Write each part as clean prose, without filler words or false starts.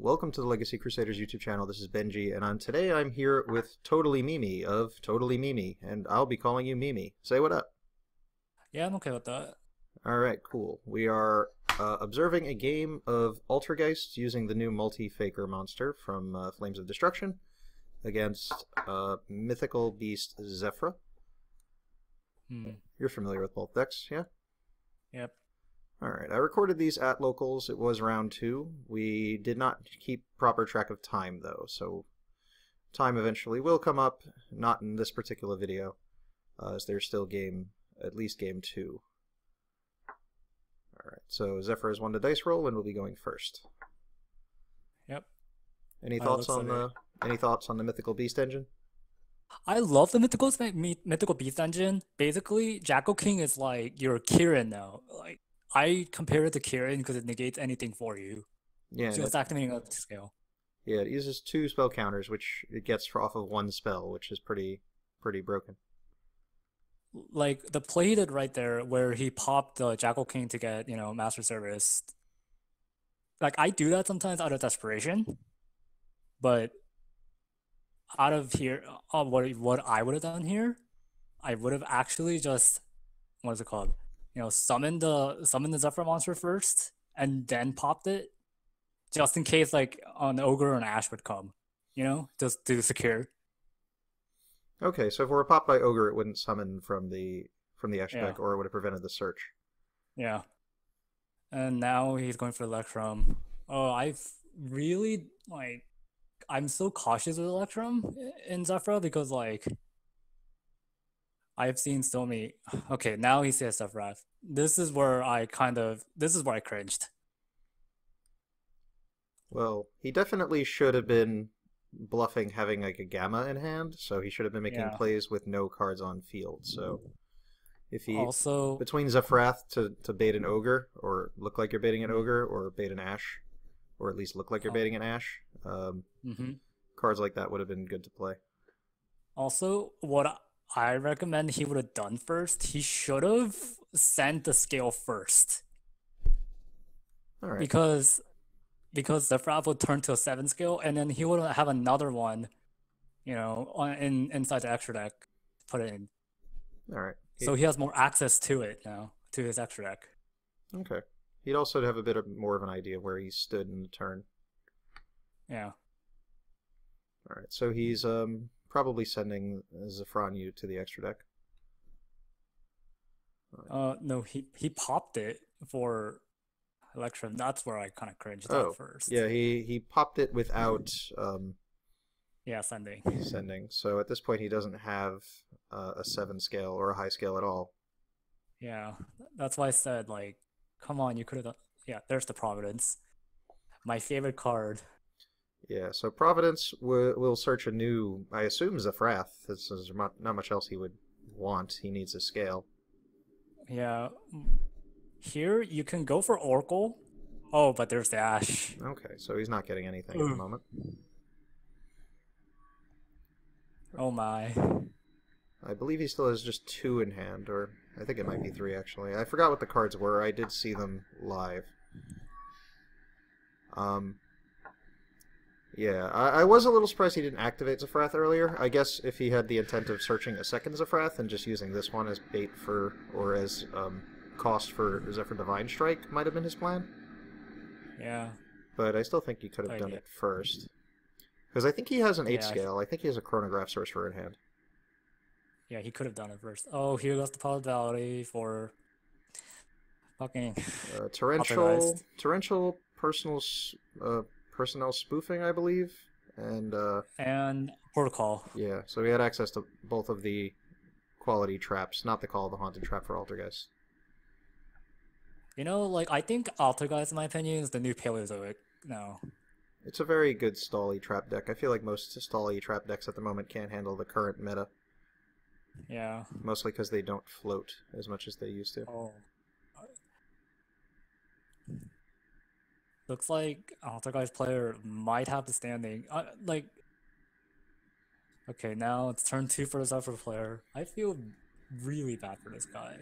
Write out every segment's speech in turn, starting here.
Welcome to the Legacy Crusaders YouTube channel. This is Benji, and today I'm here with Totally Mimi of Totally Mimi, and I'll be calling you Mimi. Say what up. Yeah, I'm okay with that. Alright, cool. We are observing a game of Altergeist using the new multi-faker monster from Flames of Destruction against mythical beast Zefra. Hmm. You're familiar with both decks, yeah? Yep. Alright, I recorded these at locals. It was round 2. We did not keep proper track of time, though, so time eventually will come up, not in this particular video, as there's still at least game 2. Alright, so Zephyr has won the dice roll and will be going first. Yep. Any thoughts Looks on like the Mythical Beast engine? I love the Mythical Beast engine. Basically, Jackal King is like your Kirin now. Like I compare it to Kirin because it negates anything for you. Yeah, Just activating a scale. it uses 2 spell counters, which it gets off of 1 spell, which is pretty broken. Like the play he did right there, where he popped the Jackal King to get Master Service. Like I do that sometimes out of desperation, but out of here, what I would have done here, I would have actually just what is it called? Summon the Zephyr monster first, and then popped it, just in case like an ogre or an ash would come. Just to secure. Okay, so if it were popped by Ogre, it wouldn't summon from the extra Yeah, deck, or it would have prevented the search. yeah. And now he's going for Electrum. Oh, I've really like. I'm so cautious with Electrum in Zephyr because like I've seen so many. Okay, now he says Zephyr. This is where I cringed. Well, he definitely should have been bluffing having like a Gamma in hand, so he should have been making Yeah. plays with no cards on field. So if he Also, between Zefrath to bait an Ogre, or look like you're baiting an mm, Ogre, or bait an Ash, or at least look like you're oh, baiting an Ash, mhm. cards like that would have been good to play. Also, what I recommend he would have done first, he should have sent the scale first All right. because the frap would turn to a 7 scale, and then he would have another one, inside the extra deck, put it in. All right. So he has more access to it now, to his extra deck. Okay. He'd also have a bit more of an idea of where he stood in the turn. Yeah. All right. So he's probably sending Zefranyu to the extra deck. No, he popped it for Electrum. That's where I kind of cringed at Oh, first. yeah. He popped it without Yeah, sending. sending. So at this point, he doesn't have a 7 scale or a high scale at all. Yeah, that's why I said, like, come on, you could have done. Yeah, there's the Providence. My favorite card. Yeah. So Providence will search a new. I assume Zefrath. This is not much else he would want. He needs a scale. Yeah. Here, you can go for Oracle. Oh, but there's the Ash. Okay. So he's not getting anything at the Ugh. moment. Oh my. I believe he still has just 2 in hand, or I think it might be 3 actually. I forgot what the cards were. I did see them live. Yeah, I was a little surprised he didn't activate Zefrath earlier. I guess if he had the intent of searching a second Zefrath and just using this one as bait for, or as cost for Zephyr Divine Strike might have been his plan. Yeah. But I still think he could have done it first. Because I think he has an 8 Yeah. scale. I think he has a Chronograph Sorcerer in hand. Yeah, he could have done it first. Oh, here goes the probability for fucking Altergeist. Torrential personnel spoofing, I believe, and And Protocol. yeah, so we had access to both of the quality traps, not the Call of the Haunted trap for Altergeist. Like, I think Altergeist, in my opinion, is the new Paleozoic now. It's a very good stally trap deck. I feel like most stally trap decks at the moment can't handle the current meta, Yeah. mostly because they don't float as much as they used to. Oh. Looks like Altergeist player might have the standing. Okay, now it's turn 2 for the Zephyr player. I feel really bad for this guy.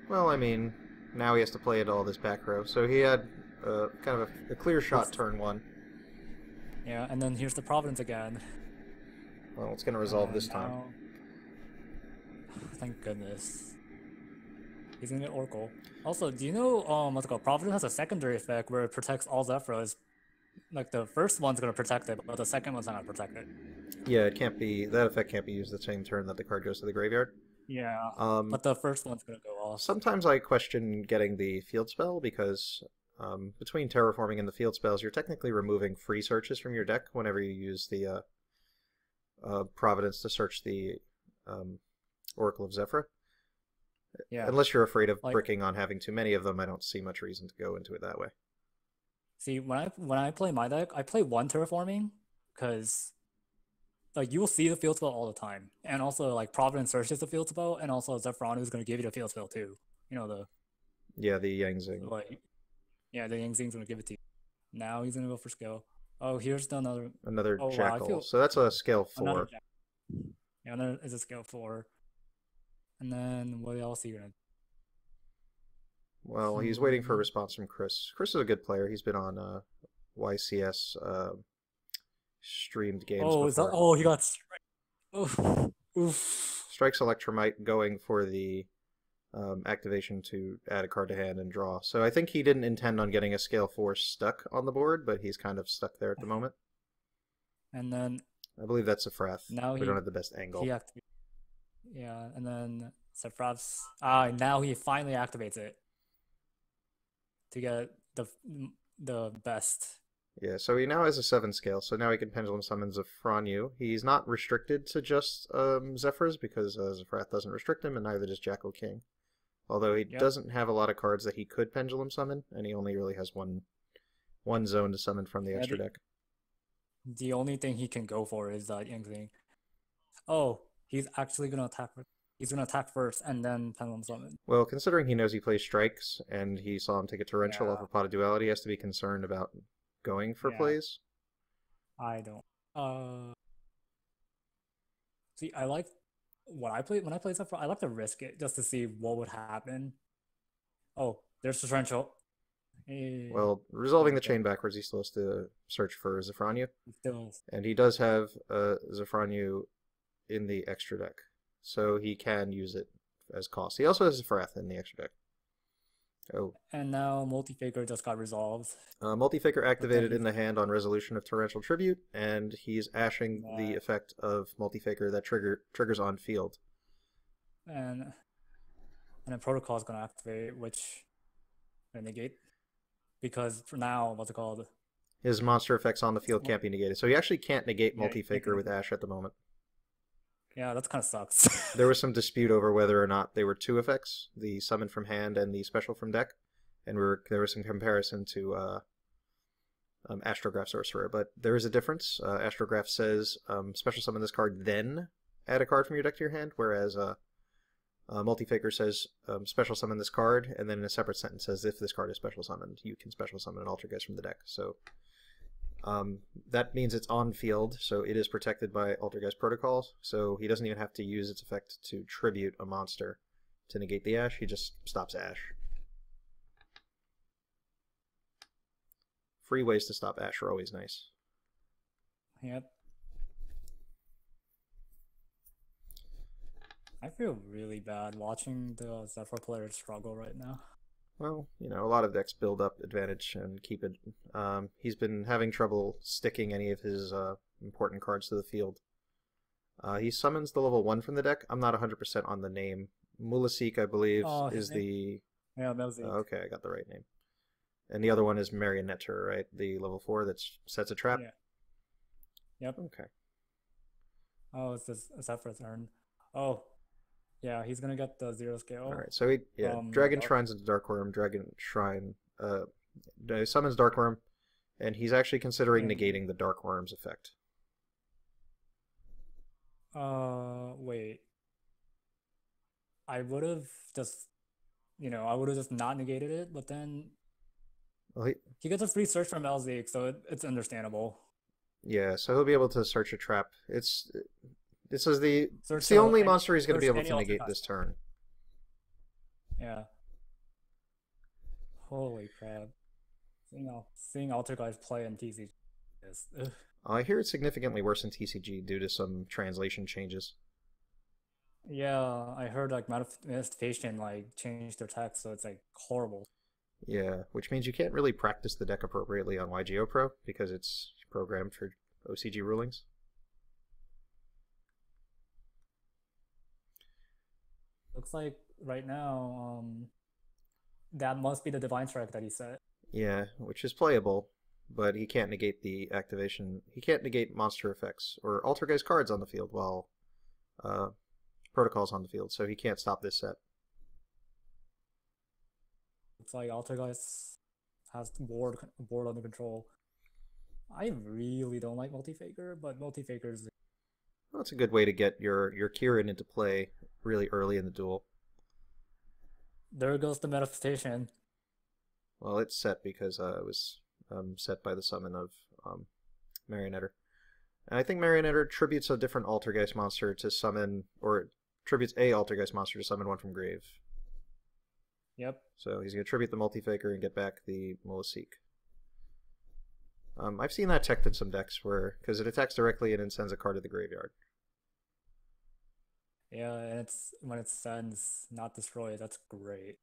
Well, I mean, now he has to play into all this back row. So he had kind of a clear shot turn 1. Yeah, and then here's the Providence again. Well, it's going to resolve this time. Now, thank goodness. He's gonna get Oracle. Also, do you know what's it called? Providence has a secondary effect where it protects all Zefras. Like the first one's gonna protect it, but the second one's not gonna protect it. Yeah, it can't be, that effect can't be used the same turn that the card goes to the graveyard. Yeah. Um, But the first one's gonna go off. Sometimes I question getting the field spell because between terraforming and the field spells, you're technically removing free searches from your deck whenever you use the Providence to search the Oracle of Zefra. Yeah. Unless you're afraid of Like, bricking on having too many of them, I don't see much reason to go into it that way. see, when I play my deck, I play one terraforming because like you will see the field spell all the time, and also like Providence searches the field spell, and also Zephranu is gonna give you the field spell too. You know the Yeah, the Yang Zing. like yeah the Yang Zing's gonna give it to you. Now he's gonna go for skill. Oh, here's the another. Another Oh wow, I Jackal. feel So that's a scale another 4. jack. Yeah, another is a scale 4. And then what else are you gonna? Well, he's waiting for a Hmm. response from Chris. Chris is a good player. He's been on YCS streamed games Oh, is that? before. Oh, he got strike. Oof. Oof. Strikes Electromite going for the activation to add a card to hand and draw. So I think he didn't intend on getting a scale 4 stuck on the board, but he's kind of stuck there at the moment. And then I believe that's a Frath. now We don't have the best angle. he activates. Yeah, and then Zefrav's now he finally activates it to get the best. Yeah, so he now has a 7 scale, so now he can Pendulum Summon Zefranyu. He's not restricted to just Zephyrs, because Zefrath doesn't restrict him, and neither does Jackal King. Although he Yep. doesn't have a lot of cards that he could Pendulum Summon, and he only really has one zone to summon from the Yeah, extra deck. the only thing he can go for is that Yang thing. Oh, he's actually gonna attack. He's gonna attack first and then Pendulum Summon. Well, considering he knows he plays Strikes, and he saw him take a Torrential Yeah. off of Pot of Duality, he has to be concerned about going for Yeah. plays. I don't. See, I like when I play Zephyr. I like to risk it just to see what would happen. Oh, there's the torrential. Well, resolving the Okay. chain backwards, he still has to search for Zefranyu. Still, And he does have Zefranyu in the extra deck, so he can use it as cost. He also has Zefrath in the extra deck. Oh, and now Multi-Faker just got resolved. Multi-Faker activated he's- in the hand on resolution of Torrential Tribute, and he's ashing the Yeah. effect of Multi-Faker that triggers on field. And then Protocol is gonna activate, which gonna negate because for now, what's it called? His monster effects on the field can't be negated, so he actually can't negate Yeah, Multi-Faker with Ash at the moment. Yeah, that's kind of sucks. There was some dispute over whether or not they were 2 effects, the summon from hand and the special from deck, and there was some comparison to Astrograph Sorcerer, but there is a difference. Astrograph says special summon this card, then add a card from your deck to your hand, whereas Multi-Faker says special summon this card, and then in a separate sentence says if this card is special summoned, you can special summon an Altergeist from the deck. So that means it's on field, so it is protected by Altergeist protocols, so he doesn't even have to use its effect to tribute a monster to negate the Ash, he just stops Ash. Free ways to stop Ash are always nice. Yep. I feel really bad watching the Zephyr players struggle right now. Well, a lot of decks build up advantage and keep it. He's been having trouble sticking any of his important cards to the field. He summons the level 1 from the deck. I'm not 100% on the name. Mulasik, I believe, is the... Yeah, that was it. Okay, I got the right name. And the other one is Marionetter, right? The level 4 that sets a trap? Yeah. Yep. Okay. Oh, it's this Zephyr's turn. Oh, yeah, he's gonna get the 0 scale. Alright, so Dragon Shrines into Darkworm, Dragon Shrine, he summons Darkworm, and he's actually considering negating the Darkworm's effect. Wait. I would have just, I would have just not negated it, but then Well, he gets a free search from Elzik, so it's understandable. yeah, so he'll be able to search a trap. It's Search the only any- monster he's going to be search able any to negate Altergeist. this turn. Yeah. Holy crap. Seeing Altergeist play in TCG this. Ugh. I hear it's significantly worse in TCG due to some translation changes. Yeah, I heard like manifestation like changed their text, so it's like horrible. Yeah, which means you can't really practice the deck appropriately on YGO Pro because it's programmed for OCG rulings. Looks like right now, that must be the divine strike that he said. Yeah, which is playable, but he can't negate the activation. He can't negate monster effects or Altergeist cards on the field while protocols on the field, so he can't stop this set. Looks like Altergeist has board under control. I really don't like multi-faker, but multi-fakers. Well, it's a good way to get your Kieran into play really early in the duel. There goes the manifestation. Well, it's set because it was set by the summon of Marionetter. And I think Marionetter tributes a different Altergeist monster to summon, or tributes a Altergeist monster to summon one from grave. Yep. So he's going to tribute the Multi-Faker and get back the Mulasik. I've seen that teched in some decks where, because it attacks directly and then sends a card to the graveyard. Yeah, and it's when it sends not destroy, that's great.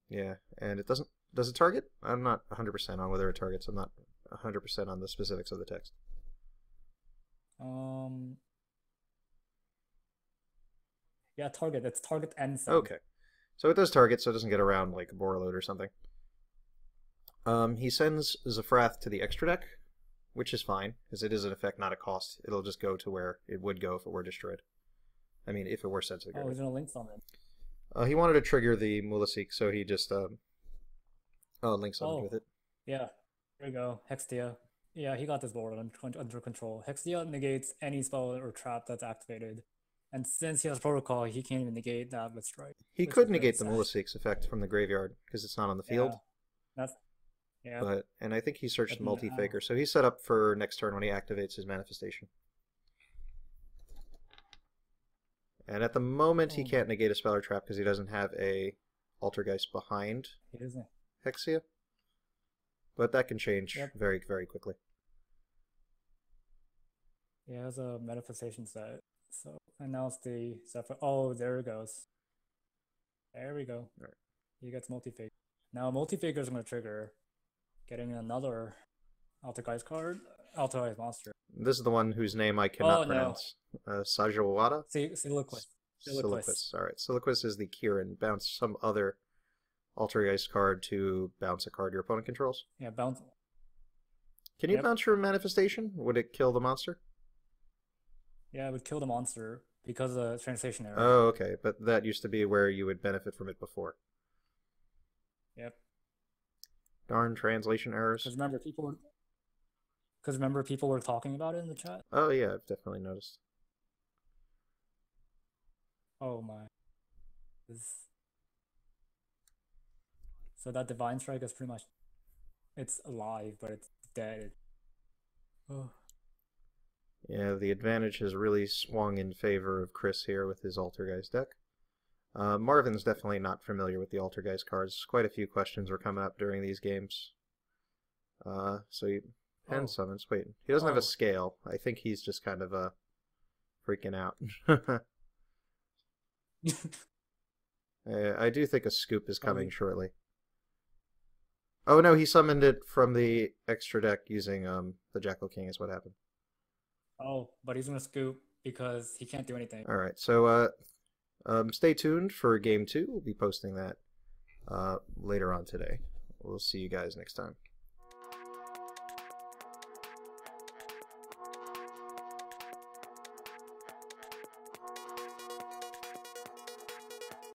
Yeah, and it doesn't. Does it target? I'm not 100% on whether it targets. I'm not 100% on the specifics of the text. Yeah, target. It's target and send. Okay. So it does target, so it doesn't get around like a Borreload or something. He sends Zefra to the extra deck, which is fine, because it is an effect, not a cost. It'll just go to where it would go if it were destroyed. I mean, if it were sent to the Oh, graveyard. he's gonna link summon. He wanted to trigger the Mulasik, so he just link summoned with it. Yeah, there you go. Hextia. Yeah, he got this board under control. Hextia negates any spell or trap that's activated. And since he has protocol, he can't even negate that with strike. He could negate the Mulasik's effect from the graveyard because it's not on the field. Yeah. And I think he searched Multi-Faker, so he's set up for next turn when he activates his manifestation. And at the moment, he can't negate a spell or trap because he doesn't have a Altergeist behind Hexia. But that can change very, very quickly. He has a manifestation set. So, and now it's the Zefra. Oh, there it goes. There we go. Right. He gets Multi-Faker. Now Multi-Faker is going to trigger getting another Altergeist card. Altergeist monster. This is the one whose name I cannot pronounce. Sajawada? Siliquist. Siliquist. Alright. Siliquist is the Kieran. Bounce some other Altergeist card to bounce a card your opponent controls. Yeah, bounce. Can you bounce your manifestation? Would it kill the monster? Yeah, it would kill the monster because of the translation error. Oh, okay. But that used to be where you would benefit from it before. Yep. Darn translation errors. Because remember people were talking about it in the chat? Oh, yeah, I've definitely noticed. Oh, my. So that Divine Strike is pretty much... It's alive, but it's dead. Oh. Yeah, the advantage has really swung in favor of Chris here with his Altergeist deck. Marvin's definitely not familiar with the Altergeist cards. Quite a few questions were coming up during these games. So he hand summons. Wait, he doesn't have a scale. I think he's just kind of freaking out. I do think a scoop is coming shortly. Oh no, he summoned it from the extra deck using the Jackal King is what happened. Oh, but he's gonna scoop because he can't do anything. Alright, so stay tuned for Game 2. We'll be posting that later on today. We'll see you guys next time.